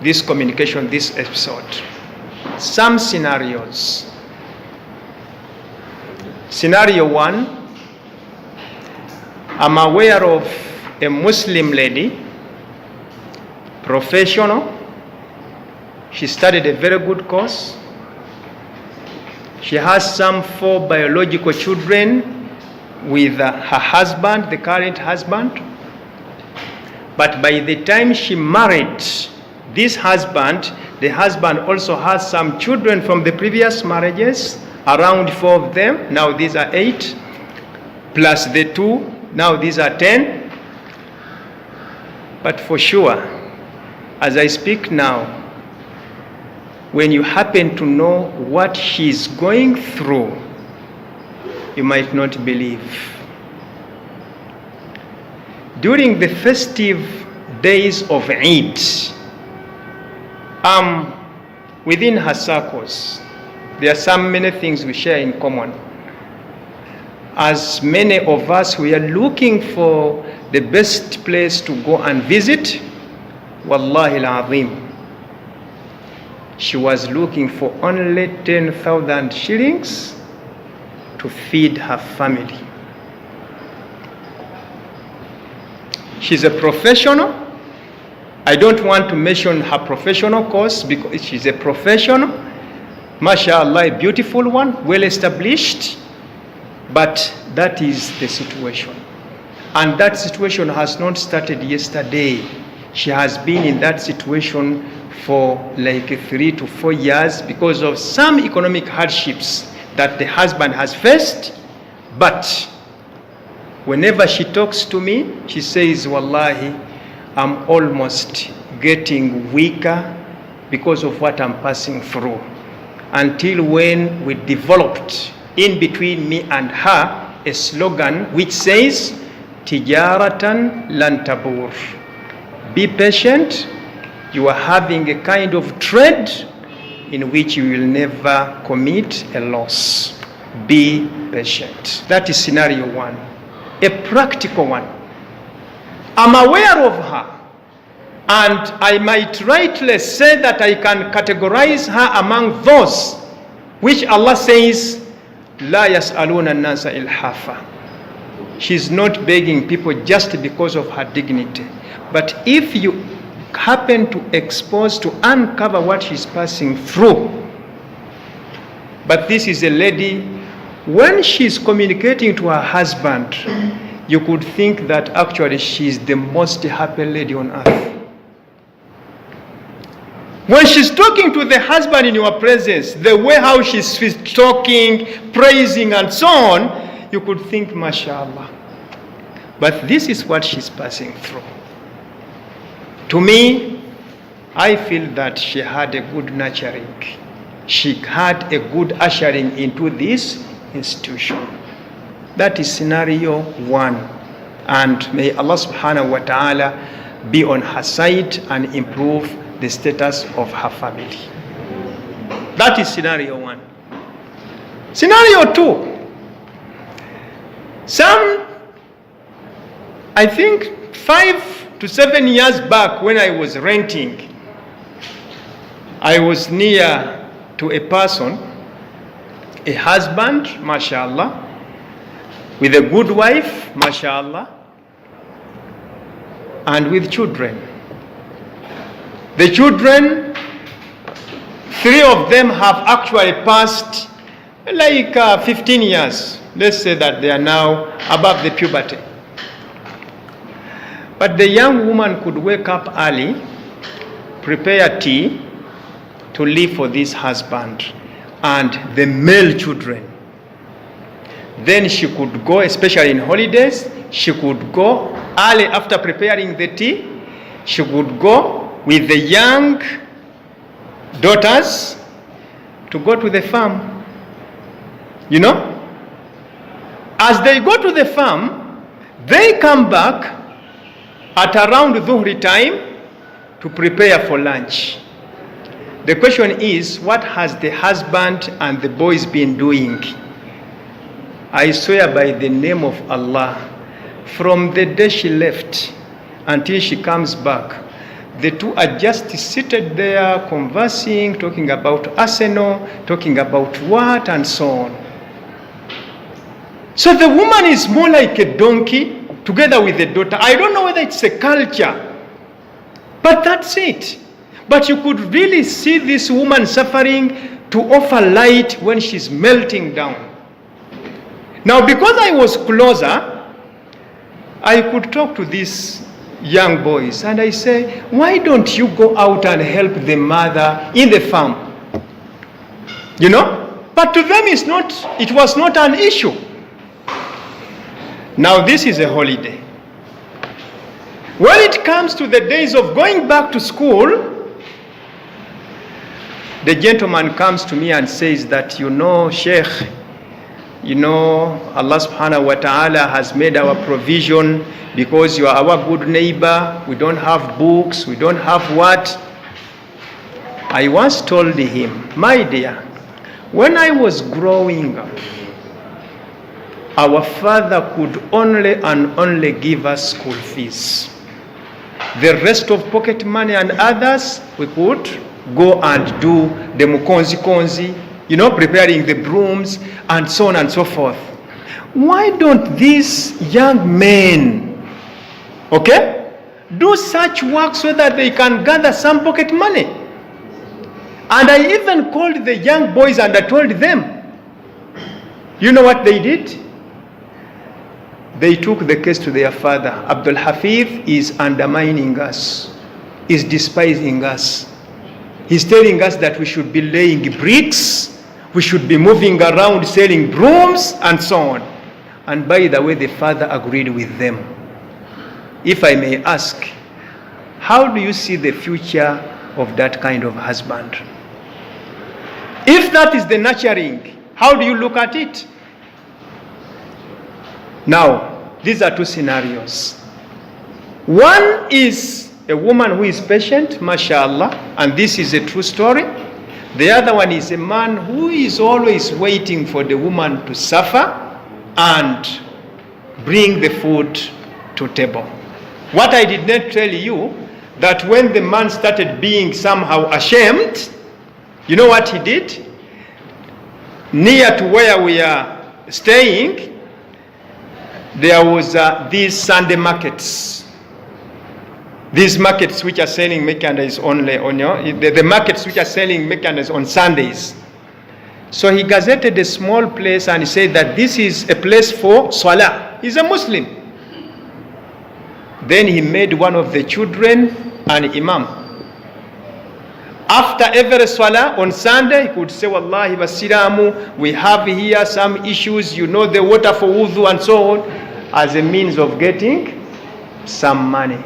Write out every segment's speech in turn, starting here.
this communication, this episode. Some scenarios. Scenario 1, I'm aware of a Muslim lady, professional. She studied a very good course. She has some 4 biological children with her husband, the current husband. But by the time she married this husband, the husband also has some children from the previous marriages, around 4 of them. Now these are 8, plus the 2, now these are 10. But for sure, as I speak now, when you happen to know what she's going through, you might not believe. During the festive days of Eid, within her circles, there are many things we share in common. As many of us, we are looking for the best place to go and visit. Wallahi al-azim, she was looking for only 10,000 shillings to feed her family. She's a professional. I don't want to mention her professional course because she's a professional. MashaAllah, a beautiful one, well established. But that is the situation. And that situation has not started yesterday. She has been in that situation for like 3 to 4 years because of some economic hardships that the husband has faced. But whenever she talks to me, she says, Wallahi, I'm almost getting weaker because of what I'm passing through. Until when we developed in between me and her a slogan which says, Tijaratan lan tabur. Be patient. You are having a kind of trade in which you will never commit a loss. Be patient. That is scenario 1. A practical one. I'm aware of her, and I might rightly say that I can categorize her among those which Allah says, La yas'aluna an-nasa ilhafa. She's not begging people just because of her dignity. But if you happen to uncover what she's passing through, but this is a lady, when she's communicating to her husband, you could think that actually she's the most happy lady on earth. When she's talking to the husband in your presence, the way how she's talking, praising and so on, you could think, mashallah. But this is what she's passing through. To me, I feel that she had a good nurturing. She had a good ushering into this institution. That is scenario 1. And may Allah subhanahu wa ta'ala be on her side and improve the status of her family. That is scenario 1. Scenario 2. I think 5 to 7 years back when I was renting, I was near to a person, a husband, mashallah, with a good wife, mashallah, and with children. The children, 3 of them have actually passed like 15 years. Let's say that they are now above the puberty. But the young woman could wake up early, prepare tea to leave for this husband and the male children. Then she could go, especially in holidays, she could go early after preparing the tea. She could go with the young daughters to go to the farm. You know? As they go to the farm, they come back at around Dhuhri time to prepare for lunch. The question is, what has the husband and the boys been doing? I swear by the name of Allah, from the day she left until she comes back, The two are just seated there, conversing, talking about Arsenal, talking about what, and so on. So the woman is more like a donkey together with the daughter. I don't know whether it's a culture, but that's it. But you could really see this woman suffering to offer light when she's melting down. Now, because I was closer, I could talk to these young boys, and I say, why don't you go out and help the mother in the farm? You know? But to them, it was not an issue. Now, this is a holiday. When it comes to the days of going back to school, the gentleman comes to me and says that, you know, Sheikh, you know, Allah subhanahu wa ta'ala has made our provision because you are our good neighbor. We don't have books. We don't have what? I once told him, my dear, when I was growing up, our father could only and only give us school fees. The rest of pocket money and others, we could go and do the mukonzi, you know, preparing the brooms and so on and so forth. Why don't these young men, okay, do such work so that they can gather some pocket money? And I even called the young boys and I told them, you know what they did? They took the case to their father. Abdul Hafiz is undermining us, is despising us. He's telling us that we should be laying bricks, we should be moving around selling brooms and so on. And by the way, the father agreed with them. If I may ask, how do you see the future of that kind of husband? If that is the nurturing, how do you look at it? Now, these are two scenarios. One is a woman who is patient, mashallah, and this is a true story. The other one is a man who is always waiting for the woman to suffer and bring the food to table. What I did not tell you, that when the man started being somehow ashamed, you know what he did? Near to where we are staying, there was these Sunday markets. These markets which are selling merchandise only on the markets which are selling merchandise on Sundays. So he gazetted a small place and he said that this is a place for Salah. He's a Muslim. Then he made one of the children an imam. After every Salah on Sunday, he could say, Wallahi Basiramu, we have here some issues, you know, the water for wudu and so on, as a means of getting some money.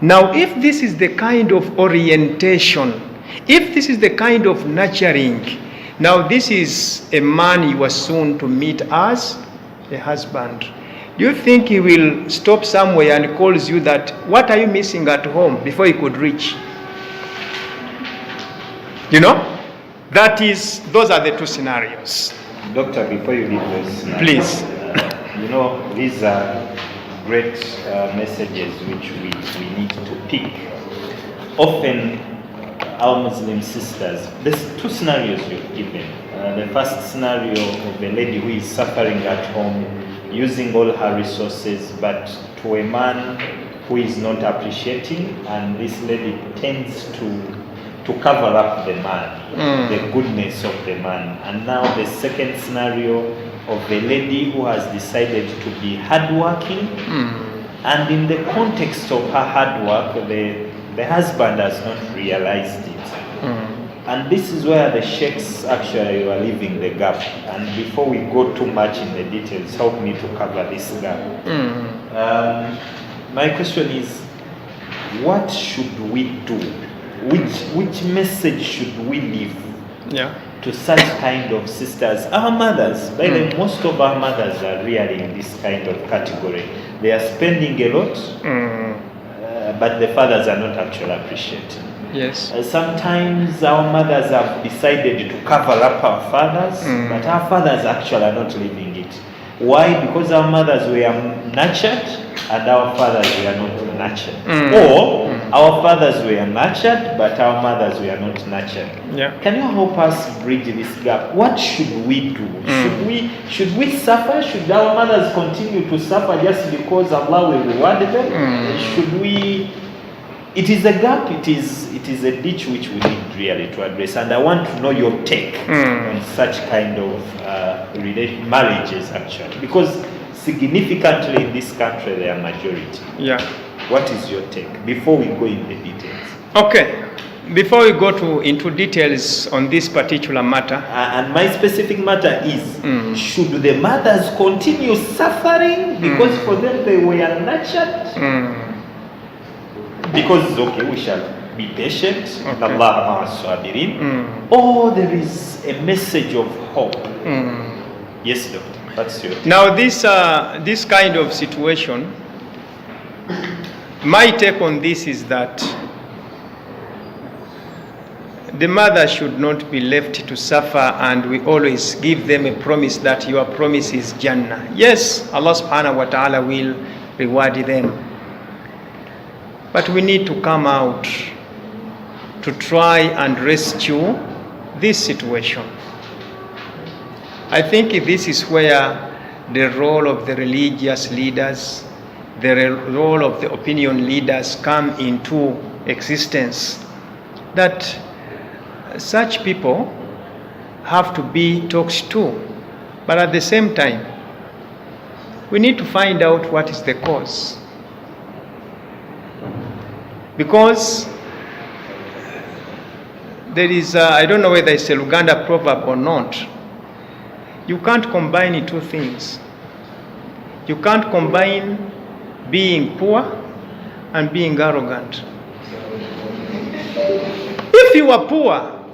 Now, if this is the kind of orientation, if this is the kind of nurturing, now this is a man you are soon to meet as a husband. Do you think he will stop somewhere and calls you that, what are you missing at home, before he could reach? You know, those are the two scenarios. Doctor, before you leave those scenarios, please. You know, these are great messages which we need to pick. Often, our Muslim sisters, there's two scenarios you've given. The first scenario of a lady who is suffering at home, using all her resources, but to a man who is not appreciating, and this lady tends to cover up the man, the goodness of the man. And now the second scenario of a lady who has decided to be hardworking, and in the context of her hard work, the husband has not realized it. And this is where the sheikhs actually are leaving the gap. And before we go too much in the details, help me to cover this gap. My question is, what should we do? Which message should we leave to such kind of sisters? Our mothers, by the way, most of our mothers are really in this kind of category. They are spending a lot, but the fathers are not actually appreciating. Yes. Sometimes our mothers have decided to cover up our fathers, but our fathers actually are not living it. Why? Because our mothers were nurtured and our fathers were not nurtured. Or Our fathers were nurtured, but our mothers were not nurtured. Yeah. Can you help us bridge this gap? What should we do? Should we suffer? Should our mothers continue to suffer just because Allah will reward them? Should we? It is a gap. It is a ditch which we need really to address. And I want to know your take on such kind of marriages, actually, because significantly in this country they are majority. Yeah. What is your take before we go in the details? Okay. Before we go into details on this particular matter, and my specific matter is, should the mothers continue suffering because for them they were nurtured? Because, okay, we shall be patient, Allah ma'as-sabirin, or there is a message of hope. Yes, doctor. That's your take. Now this kind of situation, my take on this is that the mother should not be left to suffer, and we always give them a promise that your promise is Jannah. Yes, Allah subhanahu wa ta'ala will reward them. But we need to come out to try and rescue this situation. I think this is where the role of the religious leaders, the role of the opinion leaders come into existence. That such people have to be talked to. But at the same time, we need to find out what is the cause. Because there is, I don't know whether it's a Luganda proverb or not, you can't combine two things. You can't combine being poor and being arrogant. If you are poor,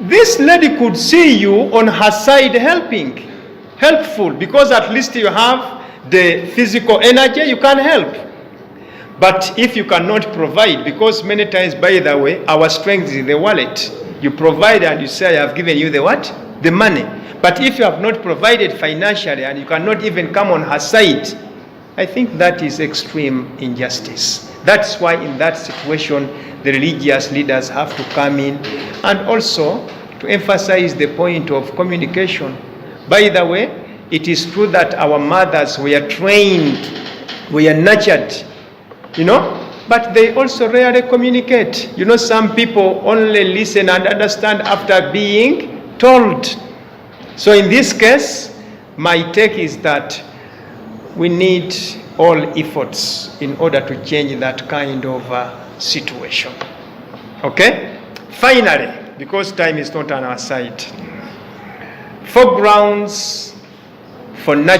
this lady could see you on her side helpful, because at least you have the physical energy, you can help. But if you cannot provide, because many times, by the way, our strength is in the wallet. You provide and you say, I have given you the what? The money. But if you have not provided financially and you cannot even come on her side, I think that is extreme injustice. That's why in that situation, the religious leaders have to come in, and also to emphasize the point of communication. By the way, it is true that our mothers were trained, were nurtured, but they also rarely communicate. Some people only listen and understand after being told. So in this case, my take is that we need all efforts in order to change that kind of situation. Okay? Finally, because time is not on our side, 4 grounds for